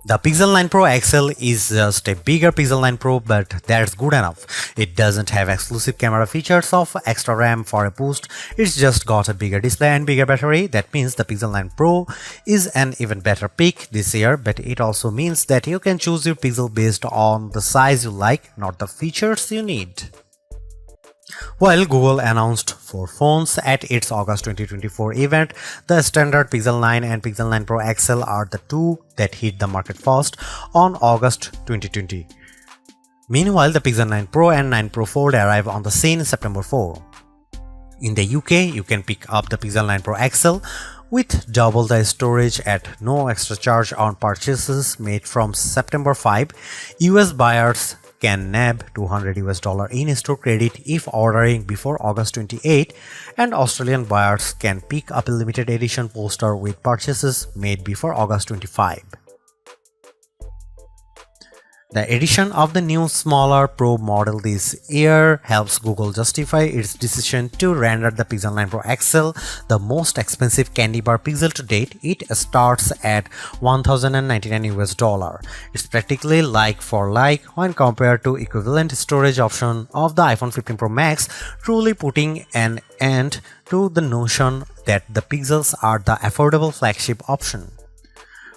The Pixel 9 Pro XL is just a bigger Pixel 9 Pro, but that's good enough. It doesn't have exclusive camera features of extra RAM for a boost. It's just got a bigger display and bigger battery. That means the Pixel 9 Pro is an even better pick this year, but it also means that you can choose your Pixel based on the size you like, not the features you need. While Google announced 4 phones at its August 2024 event, the standard Pixel 9 and Pixel 9 Pro XL are the two that hit the market first on August 2020. Meanwhile, the Pixel 9 Pro and 9 Pro Fold arrive on the scene September 4. In the UK, you can pick up the Pixel 9 Pro XL with double the storage at no extra charge on purchases made from September 5. US buyers can nab $200 in-store credit if ordering before August 28, and Australian buyers can pick up a limited edition poster with purchases made before August 25. The addition of the new smaller Pro model this year helps Google justify its decision to render the Pixel 9 Pro XL the most expensive candy bar Pixel to date. It starts at $1,099. It's practically like for like when compared to equivalent storage option of the iPhone 15 Pro Max, truly putting an end to the notion that the Pixels are the affordable flagship option.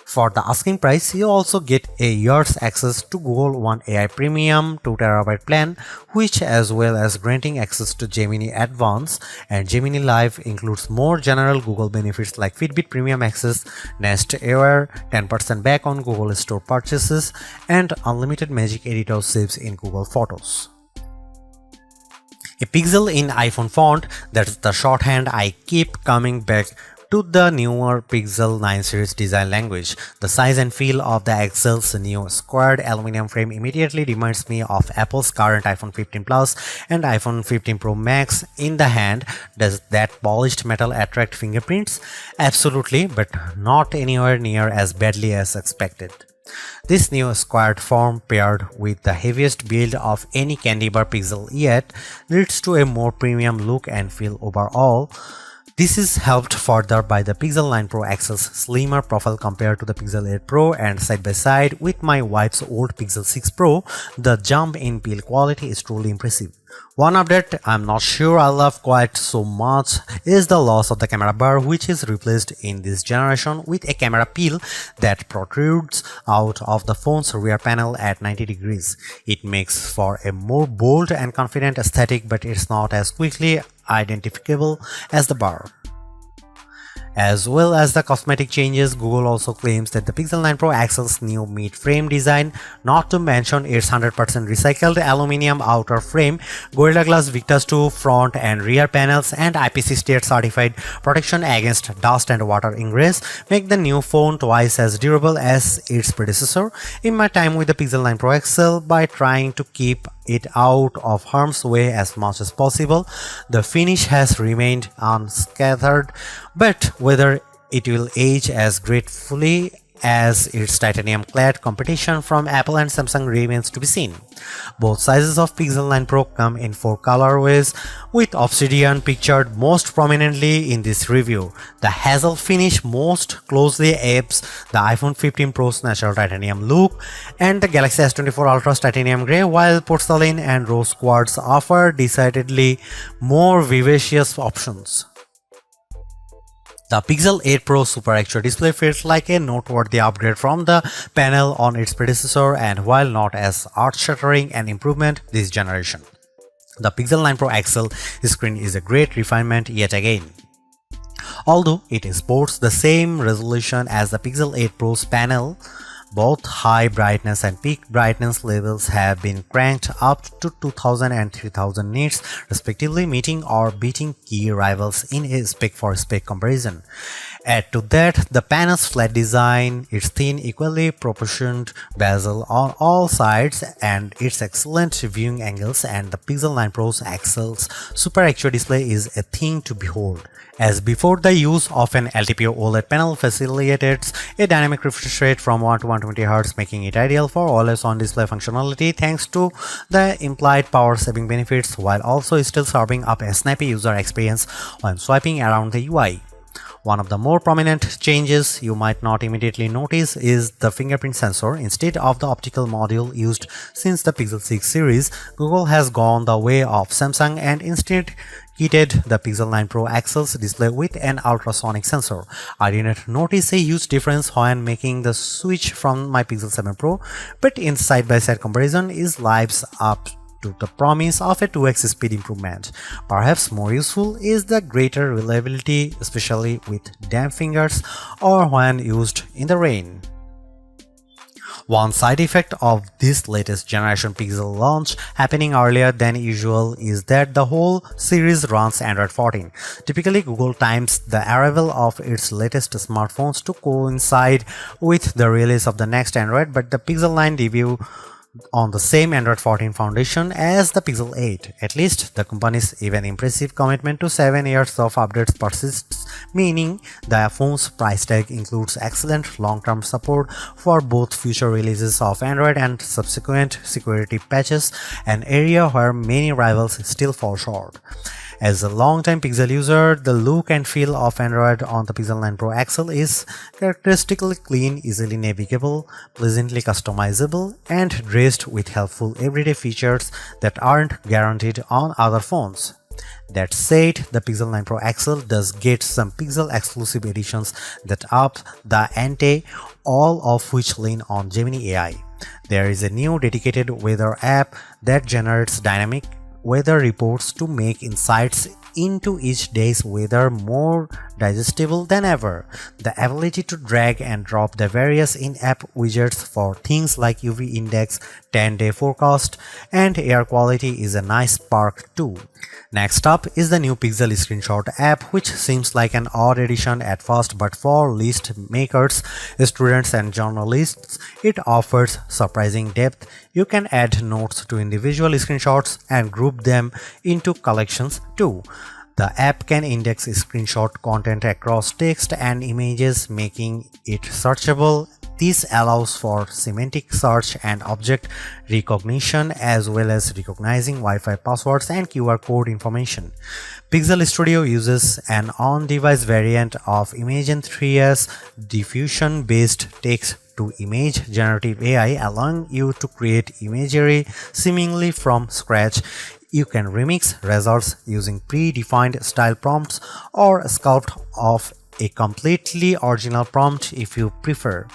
For the asking price, you also get a year's access to Google One AI Premium 2TB plan, which as well as granting access to Gemini Advanced and Gemini Live includes more general Google benefits like Fitbit Premium Access, Nest Aware, 10% back on Google Store purchases, and unlimited Magic Editor saves in Google Photos. A pixel in iPhone font, that's the shorthand I keep coming back to the newer Pixel 9 series design language. The size and feel of the XL's new squared aluminum frame immediately reminds me of Apple's current iPhone 15 Plus and iPhone 15 Pro Max in the hand. Does that polished metal attract fingerprints? Absolutely, but not anywhere near as badly as expected. This new squared form paired with the heaviest build of any candy bar Pixel yet leads to a more premium look and feel overall. This is helped further by the Pixel 9 Pro XL's slimmer profile compared to the Pixel 8 Pro, and side by side with my wife's old Pixel 6 Pro, the jump in build quality is truly impressive. One update I'm not sure I love quite so much is the loss of the camera bar, which is replaced in this generation with a camera peel that protrudes out of the phone's rear panel at 90 degrees. It makes for a more bold and confident aesthetic, but it's not as quickly identifiable as the bar. As well as the cosmetic changes, Google also claims that the Pixel 9 Pro XL's new mid-frame design, not to mention its 100% recycled aluminum outer frame, Gorilla Glass Victus 2 front and rear panels, and IPC certified protection against dust and water ingress, make the new phone twice as durable as its predecessor. In my time with the Pixel 9 Pro XL, by trying to keep it out of harm's way as much as possible, the finish has remained unscathed, but whether it will age as gracefully as its titanium-clad competition from Apple and Samsung remains to be seen. Both sizes of Pixel 9 Pro come in 4 colorways, with Obsidian pictured most prominently in this review. The hazel finish most closely apes the iPhone 15 Pro's natural titanium look, and the Galaxy S24 Ultra's titanium grey, while porcelain and rose quartz offer decidedly more vivacious options. The Pixel 8 Pro Super Extra display feels like a noteworthy upgrade from the panel on its predecessor, and while not as earth-shattering an improvement this generation, the Pixel 9 Pro XL screen is a great refinement yet again. Although it sports the same resolution as the Pixel 8 Pro's panel, both high brightness and peak brightness levels have been cranked up to 2000 and 3000 nits respectively, meeting or beating key rivals in a spec-for-spec comparison. Add to that the panel's flat design, its thin, equally proportioned bezel on all sides, and its excellent viewing angles, and the Pixel 9 Pro XL's Super Extra display is a thing to behold. As before, the use of an LTPO OLED panel facilitates a dynamic refresh rate from 1 to 120Hz, making it ideal for always-on display functionality thanks to the implied power-saving benefits, while also still serving up a snappy user experience when swiping around the UI. One of the more prominent changes you might not immediately notice is the fingerprint sensor. Instead of the optical module used since the Pixel 6 series, Google has gone the way of Samsung and instead kitted the Pixel 9 Pro XL's display with an ultrasonic sensor. I didn't notice a huge difference when making the switch from my Pixel 7 Pro, but in side-by-side comparison it lives up to the promise of a 2x speed improvement. Perhaps more useful is the greater reliability, especially with damp fingers or when used in the rain. One side effect of this latest generation Pixel launch happening earlier than usual is that the whole series runs Android 14. Typically, Google times the arrival of its latest smartphones to coincide with the release of the next Android, but the Pixel 9 debut on the same Android 14 foundation as the Pixel 8. At least the company's even impressive commitment to 7 years of updates persists, meaning the phone's price tag includes excellent long-term support for both future releases of Android and subsequent security patches, an area where many rivals still fall short. As a long-time Pixel user, the look and feel of Android on the Pixel 9 Pro XL is characteristically clean, easily navigable, pleasantly customizable, and dressed with helpful everyday features that aren't guaranteed on other phones. That said, the Pixel 9 Pro XL does get some Pixel exclusive editions that up the ante, all of which lean on Gemini AI. There is a new dedicated weather app that generates dynamic weather reports to make insights into each day's weather more digestible than ever. The ability to drag and drop the various in-app widgets for things like UV index, 10-day forecast, and air quality is a nice perk too. Next up is the new Pixel Screenshot app, which seems like an odd addition at first, but for list makers, students, and journalists, it offers surprising depth. You can add notes to individual screenshots and group them into collections too. The app can index screenshot content across text and images, making it searchable. This allows for semantic search and object recognition, as well as recognizing Wi-Fi passwords and QR code information. Pixel Studio uses an on-device variant of Imagen 3's diffusion-based text-to-image generative AI, allowing you to create imagery seemingly from scratch. You can remix results using predefined style prompts or sculpt off a completely original prompt if you prefer.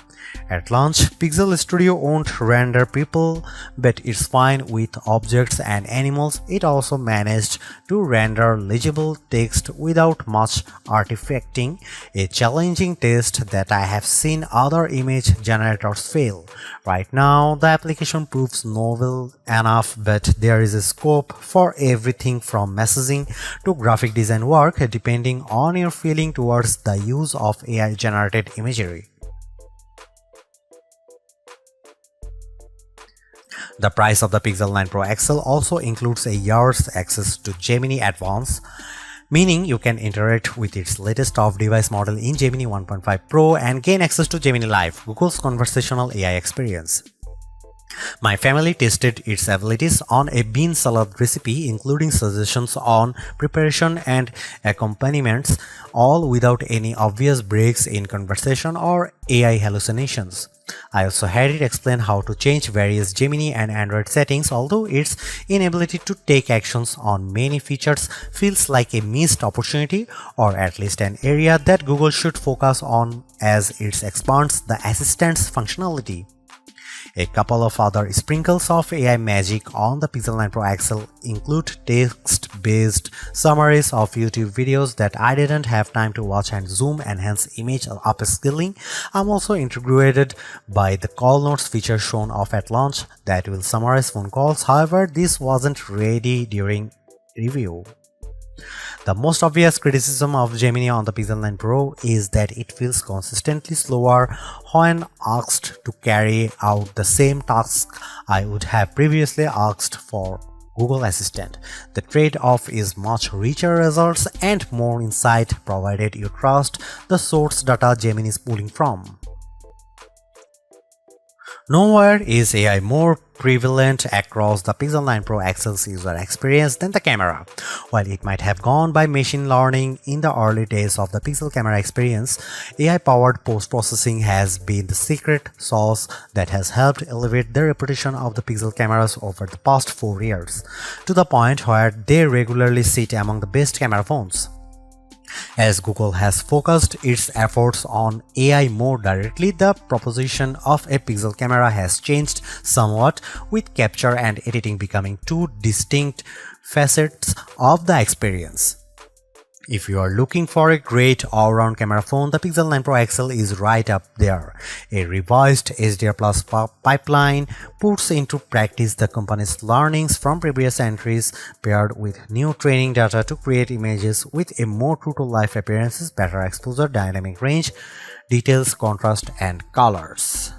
At launch, Pixel Studio won't render people, but it's fine with objects and animals. It also managed to render legible text without much artifacting, a challenging test that I have seen other image generators fail. Right now, the application proves novel enough, but there is a scope for everything from messaging to graphic design work, depending on your feeling towards the use of AI-generated imagery. The price of the Pixel 9 Pro XL also includes a year's access to Gemini Advance, meaning you can interact with its latest off-device model in Gemini 1.5 Pro and gain access to Gemini Live, Google's conversational AI experience. My family tested its abilities on a bean salad recipe, including suggestions on preparation and accompaniments, all without any obvious breaks in conversation or AI hallucinations. I also had it explain how to change various Gemini and Android settings, although its inability to take actions on many features feels like a missed opportunity, or at least an area that Google should focus on as it expands the assistant's functionality. A couple of other sprinkles of AI magic on the Pixel 9 Pro XL include text-based summaries of YouTube videos that I didn't have time to watch and zoom enhance image upscaling. I'm also intrigued by the call notes feature shown off at launch that will summarize phone calls. However, this wasn't ready during review. The most obvious criticism of Gemini on the Pixel 9 Pro is that it feels consistently slower when asked to carry out the same task I would have previously asked for Google Assistant. The trade-off is much richer results and more insight, provided you trust the source data Gemini is pulling from. Nowhere is AI more prevalent across the Pixel 9 Pro XL's user experience than the camera. While it might have gone by machine learning in the early days of the Pixel camera experience, AI-powered post-processing has been the secret sauce that has helped elevate the reputation of the Pixel cameras over the past 4 years, to the point where they regularly sit among the best camera phones. As Google has focused its efforts on AI more directly, the proposition of a Pixel camera has changed somewhat, with capture and editing becoming two distinct facets of the experience. If you are looking for a great all-round camera phone, the Pixel 9 Pro XL is right up there. A revised HDR Plus pipeline puts into practice the company's learnings from previous entries, paired with new training data to create images with a more true-to-life appearances, better exposure, dynamic range, details, contrast, and colors.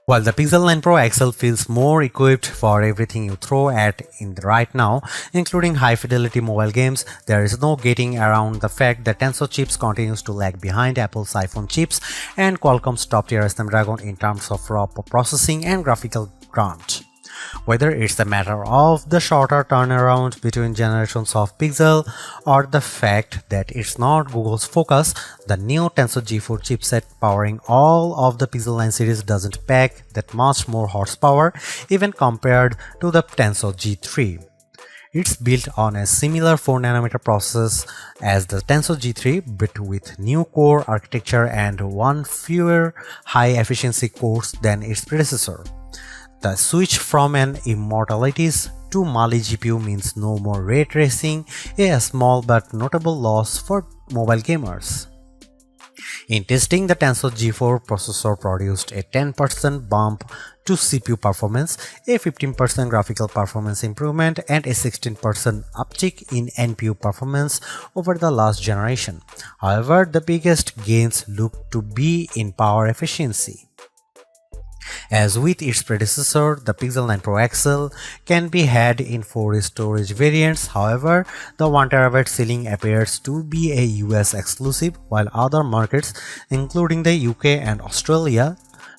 While the Pixel 9 Pro XL feels more equipped for everything you throw at it right now, including high-fidelity mobile games, there is no getting around the fact that Tensor chips continues to lag behind Apple's iPhone chips and Qualcomm's top-tier Snapdragon in terms of raw processing and graphical crunch. Whether it's a matter of the shorter turnaround between generations of Pixel or the fact that it's not Google's focus, the new Tensor G4 chipset powering all of the Pixel 9 series doesn't pack that much more horsepower even compared to the Tensor G3. It's built on a similar 4nm process as the Tensor G3 but with new core architecture and one fewer high-efficiency cores than its predecessor. The switch from an Immortalities to Mali GPU means no more ray tracing, a small but notable loss for mobile gamers. In testing, the Tensor G4 processor produced a 10% bump to CPU performance, a 15% graphical performance improvement, and a 16% uptick in NPU performance over the last generation. However, the biggest gains look to be in power efficiency. As with its predecessor, the Pixel 9 Pro XL can be had in 4 storage variants. However, the 1TB ceiling appears to be a US exclusive, while other markets, including the UK and Australia,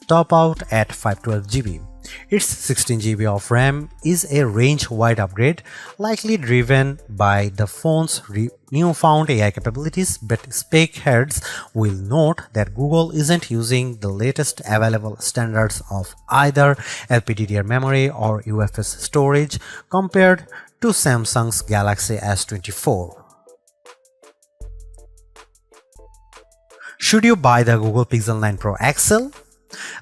top out at 512 GB. Its 16 GB of RAM is a range-wide upgrade, likely driven by the phone's newfound AI capabilities, but spec heads will note that Google isn't using the latest available standards of either LPDDR memory or UFS storage compared to Samsung's Galaxy S24. Should you buy the Google Pixel 9 Pro XL?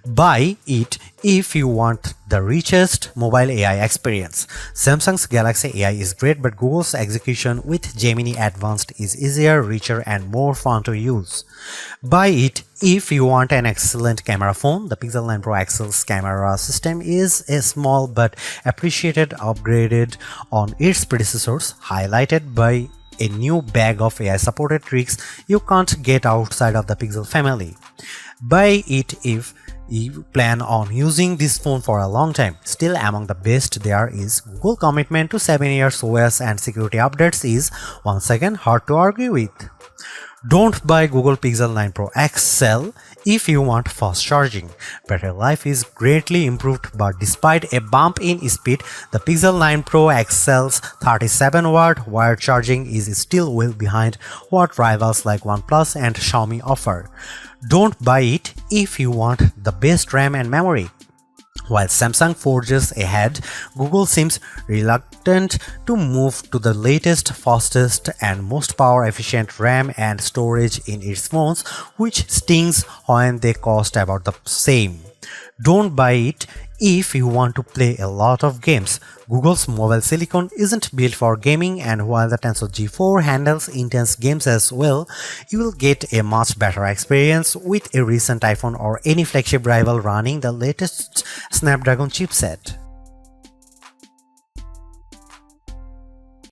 Buy it if you want the richest mobile AI experience. Samsung's Galaxy AI is great, but Google's execution with Gemini Advanced is easier, richer, and more fun to use. Buy it if you want an excellent camera phone. The Pixel 9 Pro XL's camera system is a small but appreciated upgrade on its predecessors, highlighted by a new bag of AI-supported tricks you can't get outside of the Pixel family. Buy it if you plan on using this phone for a long time. Still among the best there is Google commitment to 7 years OS and security updates is once again hard to argue with. Don't buy Google Pixel 9 Pro XL if you want fast charging. Battery life is greatly improved, but despite a bump in speed, the Pixel 9 Pro XL's 37-watt wired charging is still well behind what rivals like OnePlus and Xiaomi offer. Don't buy it if you want the best RAM and memory. While Samsung forges ahead, Google seems reluctant to move to the latest, fastest, and most power-efficient RAM and storage in its phones, which stings when they cost about the same. Don't buy it if you want to play a lot of games. Google's mobile silicon isn't built for gaming, and while the Tensor G4 handles intense games as well, you will get a much better experience with a recent iPhone or any flagship rival running the latest Snapdragon chipset.